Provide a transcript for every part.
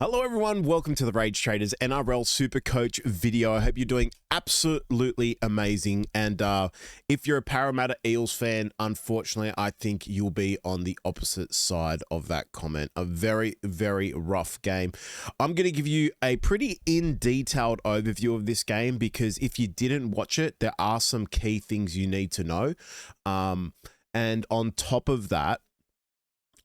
Hello everyone, welcome to the Rage Traders Nrl Supercoach video. I hope you're doing absolutely amazing. And if you're a Parramatta Eels fan, unfortunately, I think you'll be on the opposite side of that comment. A very, very rough game. I'm going to give you a pretty detailed overview of this game because if you didn't watch it, there are some key things you need to know. And on top of that,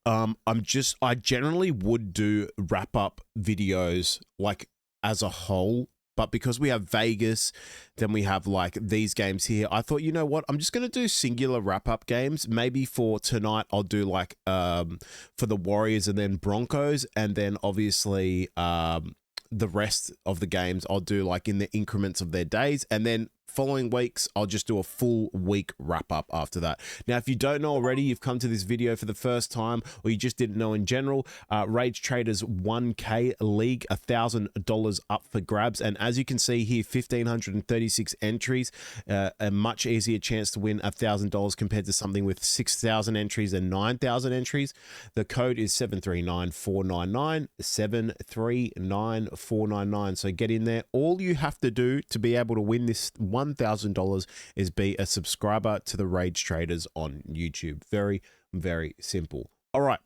I generally would do wrap up videos like as a whole, but because we have Vegas, then we have like these games here, I thought, you know what, I'm just going to do singular wrap up games. Maybe for tonight, I'll do like, for the Warriors and then Broncos. And then obviously, the rest of the games I'll do like in the increments of their days. And then following weeks, I'll just do a full week wrap up after that. Now, if you don't know already, you've come to this video for the first time, or you just didn't know in general, Rage Traders 1K League, $1,000 up for grabs. And as you can see here, 1,536 entries, a much easier chance to win $1,000 compared to something with 6,000 entries and 9,000 entries. The code is 739499, 739499. So get in there. All you have to do to be able to win this $1,000 is be a subscriber to the Rage Traders on YouTube. Very, very simple. All right.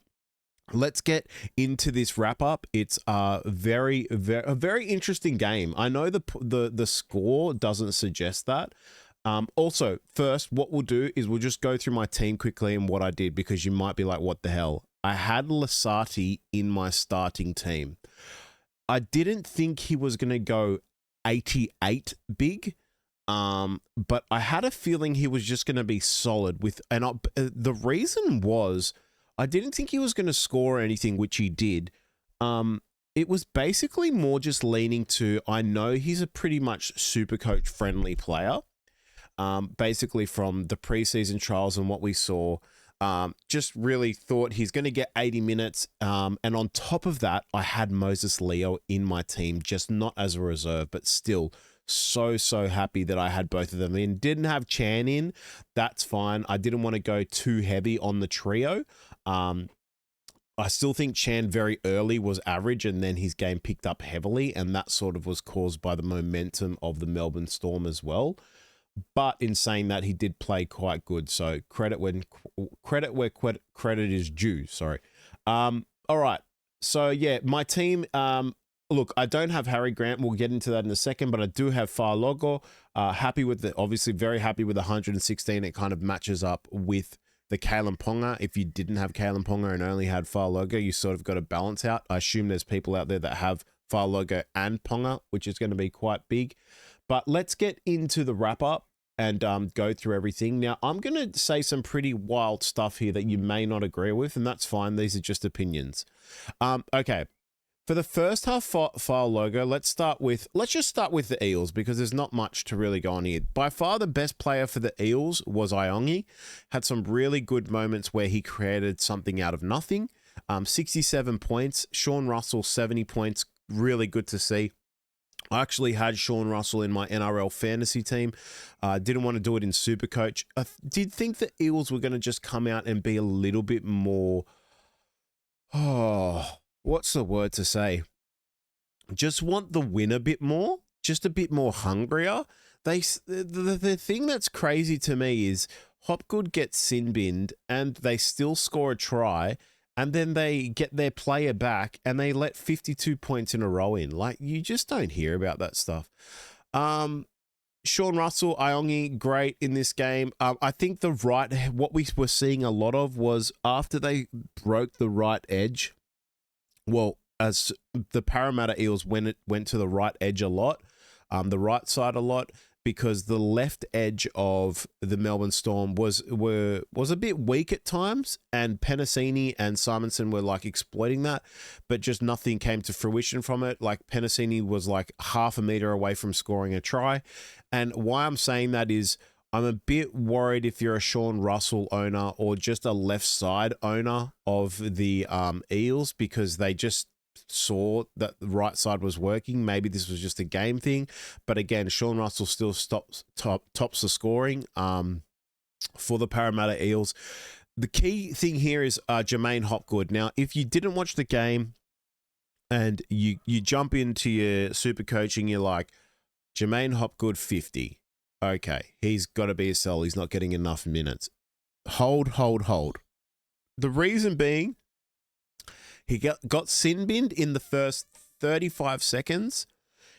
Let's get into this wrap up. It's a very interesting game. I know the score doesn't suggest that. Also, first, what we'll do is we'll just go through my team quickly and what I did, because you might be like, what the hell? I had Lasati in my starting team. I didn't think he was going to go 88 big. But I had a feeling he was just going to be solid the reason was I didn't think he was going to score anything, which he did. It was basically more just leaning to, I know he's a pretty much Supercoach friendly player. Basically from the preseason trials and what we saw, just really thought he's going to get 80 minutes. And on top of that, I had Moses Leo in my team, just not as a reserve, but still so happy that I had both of them in. Didn't have Chan in. That's fine. I didn't want to go too heavy on the trio. I still think Chan very early was average, and then his game picked up heavily, and that sort of was caused by the momentum of the Melbourne Storm as well. But in saying that, he did play quite good. So credit where credit is due. Sorry. All right. So yeah, my team, look, I don't have Harry Grant. We'll get into that in a second, but I do have Fa'alogo. Obviously very happy with 116. It kind of matches up with the Kalen Ponga. If you didn't have Kalen Ponga and only had Fa'alogo, you sort of got to balance out. I assume there's people out there that have Fa'alogo and Ponga, which is going to be quite big. But let's get into the wrap up and go through everything. Now, I'm going to say some pretty wild stuff here that you may not agree with, and that's fine. These are just opinions. Okay. For the first half Fa'alogo, let's just start with the Eels, because there's not much to really go on here. By far the best player for the Eels was Iongi. Had some really good moments where he created something out of nothing. 67 points. Sean Russell, 70 points. Really good to see. I actually had Sean Russell in my NRL fantasy team. Didn't want to do it in Supercoach. I did think the Eels were going to just come out and be a little bit more... what's the word to say? Just want the win a bit more, just a bit more hungrier. The thing that's crazy to me is Hopgood gets sin-binned and they still score a try, and then they get their player back and they let 52 points in a row in. Like, you just don't hear about that stuff. Sean Russell, Iongi, great in this game. I think what we were seeing a lot of was after they broke the right edge. Well, as the Parramatta Eels went to the right edge a lot, the right side a lot, because the left edge of the Melbourne Storm was a bit weak at times, and Penasini and Simonson were like exploiting that, but just nothing came to fruition from it. Like, Penasini was like half a meter away from scoring a try. And why I'm saying that is, I'm a bit worried if you're a Sean Russell owner or just a left side owner of the Eels, because they just saw that the right side was working. Maybe this was just a game thing. But again, Sean Russell still tops the scoring for the Parramatta Eels. The key thing here is Jermaine Hopgood. Now, if you didn't watch the game, and you jump into your super coaching, you're like, Jermaine Hopgood 50. Okay, he's got to be a sell. He's not getting enough minutes. Hold. The reason being, he got sin binned in the first 35 seconds.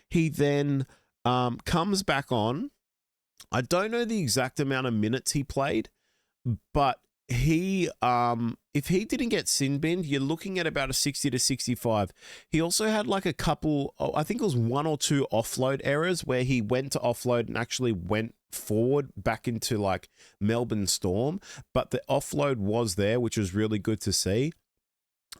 He then comes back on. I don't know the exact amount of minutes he played, but he if he didn't get sin binned, you're looking at about a 60 to 65. He also had like a couple, I think it was one or two offload errors where he went to offload and actually went forward back into like Melbourne Storm, but the offload was there, which was really good to see.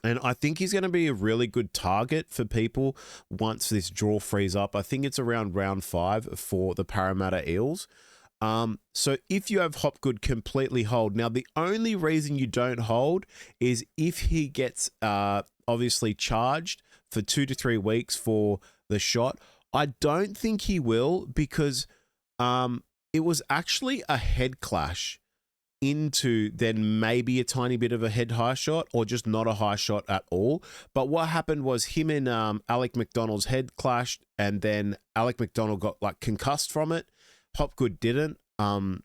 And I think he's going to be a really good target for people once this draw frees up. I think it's around round 5 for the Parramatta Eels. So if you have Hopgood, completely hold. Now, the only reason you don't hold is if he gets obviously charged for 2 to 3 weeks for the shot. I don't think he will, because it was actually a head clash into then maybe a tiny bit of a head high shot, or just not a high shot at all. But what happened was him and Alec McDonald's head clashed, and then Alec McDonald got like concussed from it. Hopgood didn't. And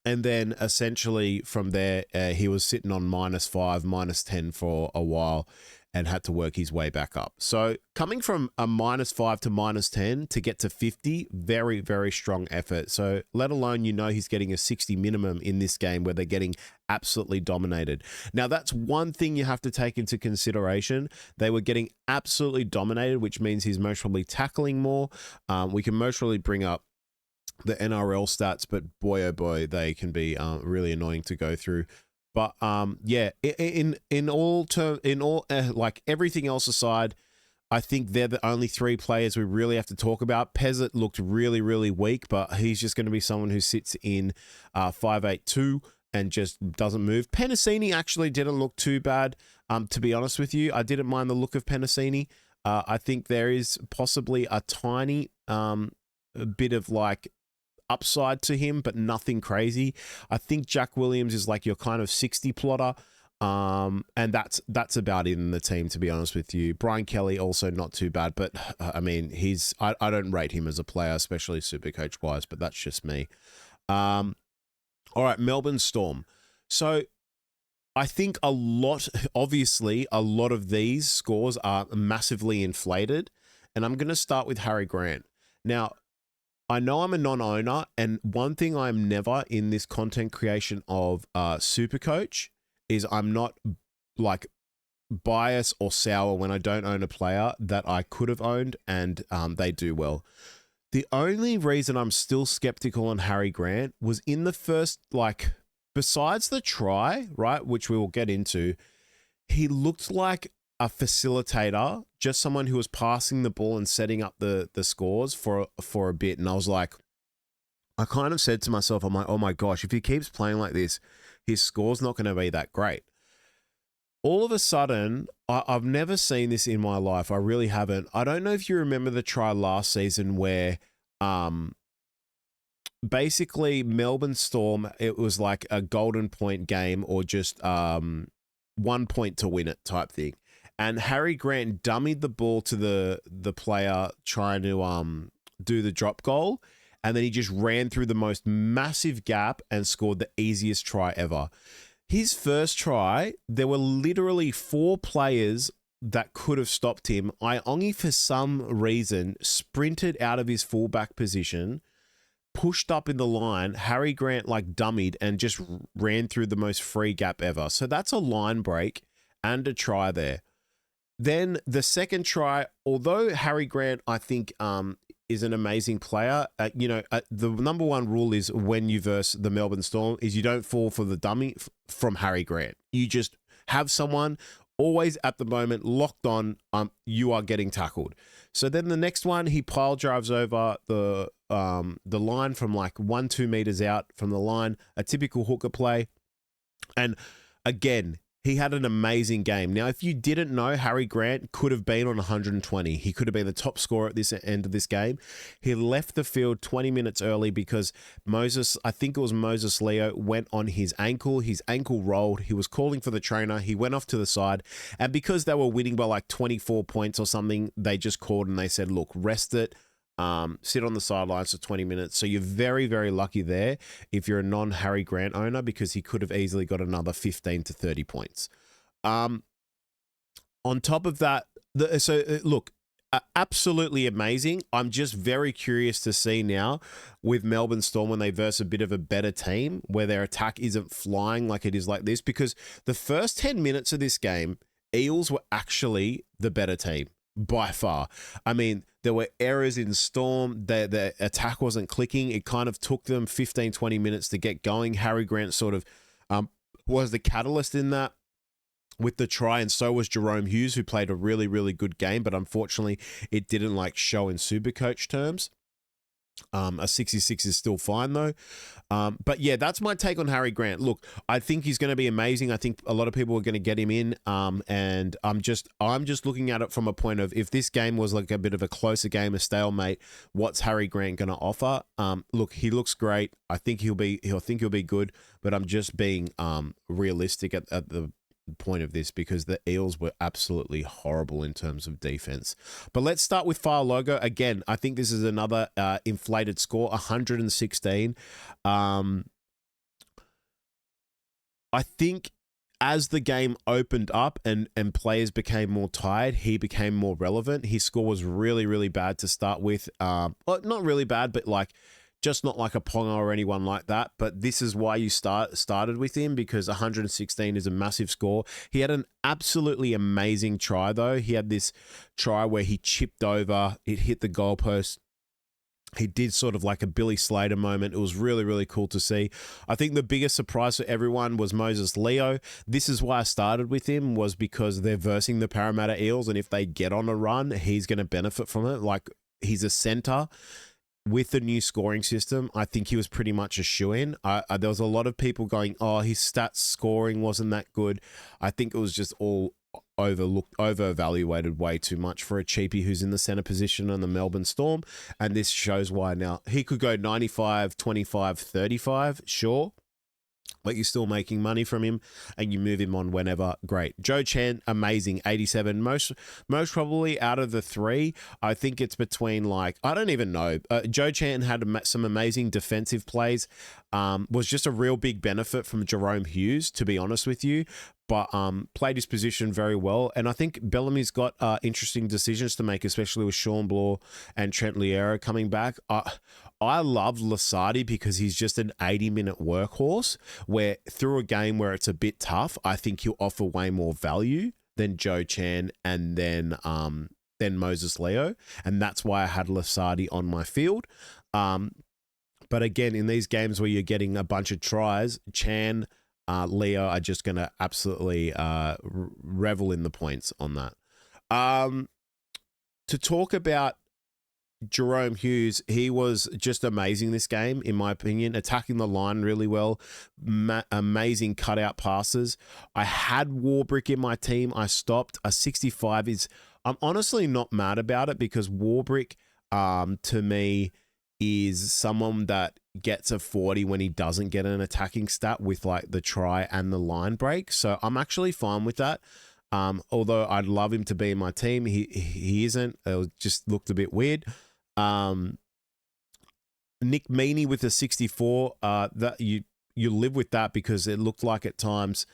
then essentially from there, he was sitting on -5, -10 for a while and had to work his way back up. So coming from a -5 to -10 to get to 50, very, very strong effort. So let alone, he's getting a 60 minimum in this game where they're getting absolutely dominated. Now, that's one thing you have to take into consideration. They were getting absolutely dominated, which means he's most probably tackling more. We can most probably bring up the NRL stats, but boy, oh boy, they can be really annoying to go through. But yeah, in all like everything else aside, I think they're the only 3 players we really have to talk about. Pezzett looked really, really weak, but he's just going to be someone who sits in 5'8" and just doesn't move. Penasini actually didn't look too bad. To be honest with you, I didn't mind the look of Penasini. I think there is possibly a tiny bit of like upside to him, but nothing crazy. I think Jack Williams is like your kind of 60 plotter. And that's about it in the team, to be honest with you. Brian Kelly also not too bad, but I mean, I don't rate him as a player, especially Supercoach wise, but that's just me. All right, Melbourne Storm. So I think obviously a lot of these scores are massively inflated, and I'm going to start with Harry Grant. Now, I know I'm a non-owner, and one thing I'm never in this content creation of Supercoach is I'm not like biased or sour when I don't own a player that I could have owned and they do well. The only reason I'm still skeptical on Harry Grant was in the first, like, besides the try, right, which we will get into, he looked like a facilitator, just someone who was passing the ball and setting up the scores for a bit. And I was like, I kind of said to myself, I'm like, oh my gosh, if he keeps playing like this, his score's not going to be that great. All of a sudden, I've never seen this in my life. I really haven't. I don't know if you remember the try last season where basically Melbourne Storm, it was like a golden point game or just 1 point to win it type thing. And Harry Grant dummied the ball to the player trying to do the drop goal. And then he just ran through the most massive gap and scored the easiest try ever. His first try, there were literally 4 players that could have stopped him. Iongi, for some reason, sprinted out of his fullback position, pushed up in the line. Harry Grant like dummied and just ran through the most free gap ever. So that's a line break and a try there. Then the second try, although Harry Grant, I think, is an amazing player, the number one rule is when you verse the Melbourne Storm is you don't fall for the dummy from Harry Grant. You just have someone always at the moment locked on, you are getting tackled. So then the next one, he pile drives over the line from like 1-2 meters out from the line, a typical hooker play. And again, he had an amazing game. Now, if you didn't know, Harry Grant could have been on 120. He could have been the top scorer at this end of this game. He left the field 20 minutes early because I think it was Moses Leo, went on his ankle. His ankle rolled. He was calling for the trainer. He went off to the side. And because they were winning by like 24 points or something, they just called and they said, look, rest it. Sit on the sidelines for 20 minutes. So you're very, very lucky there if you're a non-Harry Grant owner, because he could have easily got another 15 to 30 points. On top of that, look, absolutely amazing. I'm just very curious to see now with Melbourne Storm when they verse a bit of a better team where their attack isn't flying like it is like this, because the first 10 minutes of this game, Eels were actually the better team. By far. I mean, there were errors in Storm. The attack wasn't clicking. It kind of took them 15, 20 minutes to get going. Harry Grant sort of was the catalyst in that with the try, and so was Jerome Hughes, who played a really, really good game, but unfortunately it didn't like show in Supercoach terms. A 66 is still fine though. But yeah, that's my take on Harry Grant. Look, I think he's going to be amazing. I think a lot of people are going to get him in. And I'm just looking at it from a point of, if this game was like a bit of a closer game, a stalemate, what's Harry Grant going to offer? Look, he looks great. I think he'll be good, but I'm just being realistic at the point of this, because the Eels were absolutely horrible in terms of defense. But let's start with Fire Logo. Again, I think this is another inflated score, 116. I think as the game opened up and players became more tired, he became more relevant. His score was really, really bad to start with. Well, not really bad, but like just not like a Ponga or anyone like that. But this is why you started with him, because 116 is a massive score. He had an absolutely amazing try, though. He had this try where he chipped over, it hit the goalpost. He did sort of like a Billy Slater moment. It was really, really cool to see. I think the biggest surprise for everyone was Moses Leo. This is why I started with him, was because they're versing the Parramatta Eels, and if they get on a run, he's going to benefit from it. Like, he's a center. With the new scoring system, I think he was pretty much a shoo-in. There was a lot of people going, oh, his stats scoring wasn't that good. I think it was just all over-evaluated way too much for a cheapie who's in the center position on the Melbourne Storm. And this shows why. Now, he could go 95, 25, 35, sure. But you're still making money from him and you move him on whenever. Great. Joe Chan, amazing, 87. Most probably out of the three, I think it's between like, I don't even know. Joe Chan had some amazing defensive plays. Was just a real big benefit from Jerome Hughes, to be honest with you. But played his position very well. And I think Bellamy's got interesting decisions to make, especially with Sean Bloor and Trent Liero coming back. I love Lasardi because he's just an 80-minute workhorse, where through a game where it's a bit tough, I think he'll offer way more value than Joe Chan and then Moses Leo. And that's why I had Lasardi on my field. But again, in these games where you're getting a bunch of tries, Chan, Leo are just going to absolutely revel in the points on that. To talk about Jerome Hughes, he was just amazing this game, in my opinion, attacking the line really well, amazing cutout passes. I had Warbrick in my team. I stopped. A 65 is, I'm honestly not mad about it, because Warbrick, to me, is someone that gets a 40 when he doesn't get an attacking stat with like the try and the line break. So I'm actually fine with that. Although I'd love him to be in my team, he isn't. It just looked a bit weird. Nick Meaney with a 64, that you live with that, because it looked like at times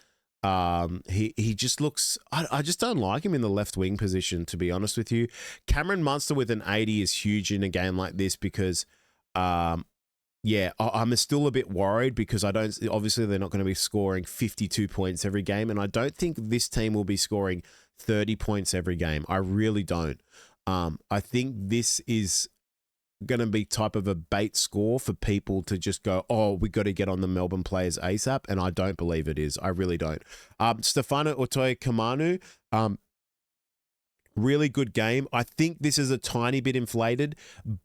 he just looks, I just don't like him in the left wing position, to be honest with you. Cameron Munster with an 80 is huge in a game like this, because yeah, I'm still a bit worried, because obviously they're not going to be scoring 52 points every game, and I don't think this team will be scoring 30 points every game. I really don't. I think this is going to be type of a bait score for people to just go, oh, we got to get on the Melbourne players ASAP, and I don't believe it is. I really don't. Stefano Otoye-Kamanu, really good game. I think this is a tiny bit inflated,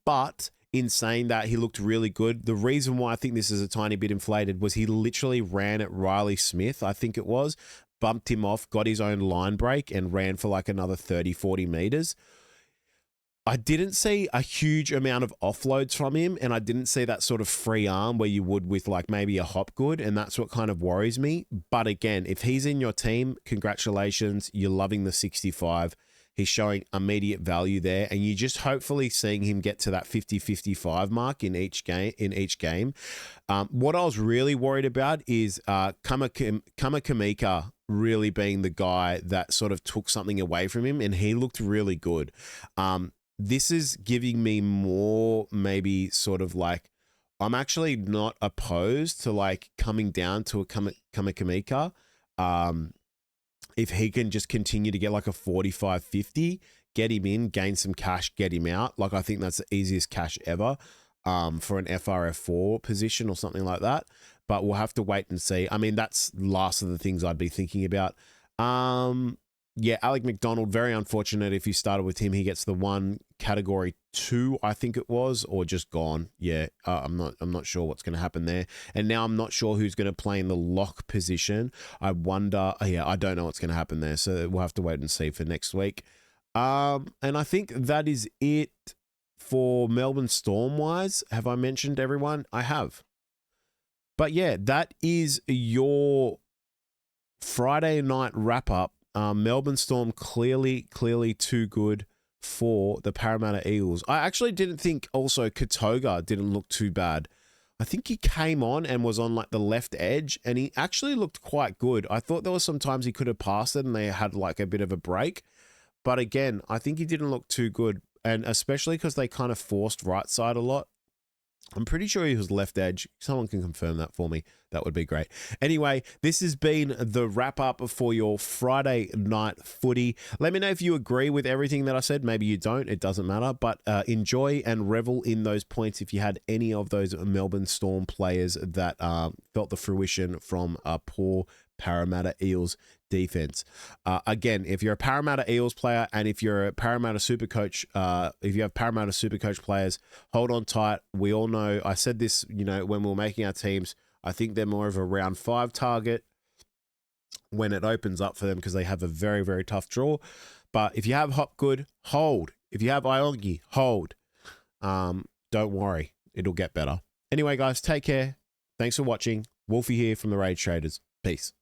but in saying that, he looked really good. The reason why I think this is a tiny bit inflated was he literally ran at Riley Smith, I think it was, bumped him off, got his own line break, and ran for like another 30, 40 meters. I didn't see a huge amount of offloads from him, and I didn't see that sort of free arm where you would with like maybe a Hopgood, and that's what kind of worries me. But again, if he's in your team, congratulations, you're loving the 65. He's showing immediate value there, and you're just hopefully seeing him get to that 50-55 mark in each game. What I was really worried about is Kamikamica really being the guy that sort of took something away from him, and he looked really good. This is giving me more maybe sort of like, I'm actually not opposed to like coming down to a Kamikamica. If he can just continue to get like a 45-50, get him in, gain some cash, get him out. Like, I think that's the easiest cash ever for an FRF4 position or something like that. But we'll have to wait and see. I mean, that's the last of the things I'd be thinking about. Yeah, Alec McDonald, very unfortunate. If you started with him, he gets the 1 category 2, I think it was, or just gone. Yeah, I'm not sure what's going to happen there. And now I'm not sure who's going to play in the lock position. I wonder. Yeah, I don't know what's going to happen there. So we'll have to wait and see for next week. And I think that is it for Melbourne Storm wise. Have I mentioned everyone? I have. But yeah, that is your Friday night wrap up. Melbourne Storm clearly too good for the Parramatta Eels. I actually didn't think also Katoga didn't look too bad. I think he came on and was on like the left edge, and he actually looked quite good. I thought there was some times he could have passed it and they had like a bit of a break. But again, I think he didn't look too good, and especially because they kind of forced right side a lot. I'm pretty sure he was left edge. Someone can confirm that for me. That would be great. Anyway, this has been the wrap up for your Friday night footy. Let me know if you agree with everything that I said. Maybe you don't. It doesn't matter. But enjoy and revel in those points if you had any of those Melbourne Storm players that felt the fruition from a poor Parramatta Eels defense. Again, if you're a Parramatta Eels player and if you're a Parramatta Supercoach, if you have Parramatta Supercoach players, hold on tight. We all know, I said this, when we were making our teams, I think they're more of a round 5 target when it opens up for them because they have a very, very tough draw. But if you have Hopgood, hold. If you have Iongi, hold. Don't worry. It'll get better. Anyway, guys, take care. Thanks for watching. Wolfie here from the Rage Traders. Peace.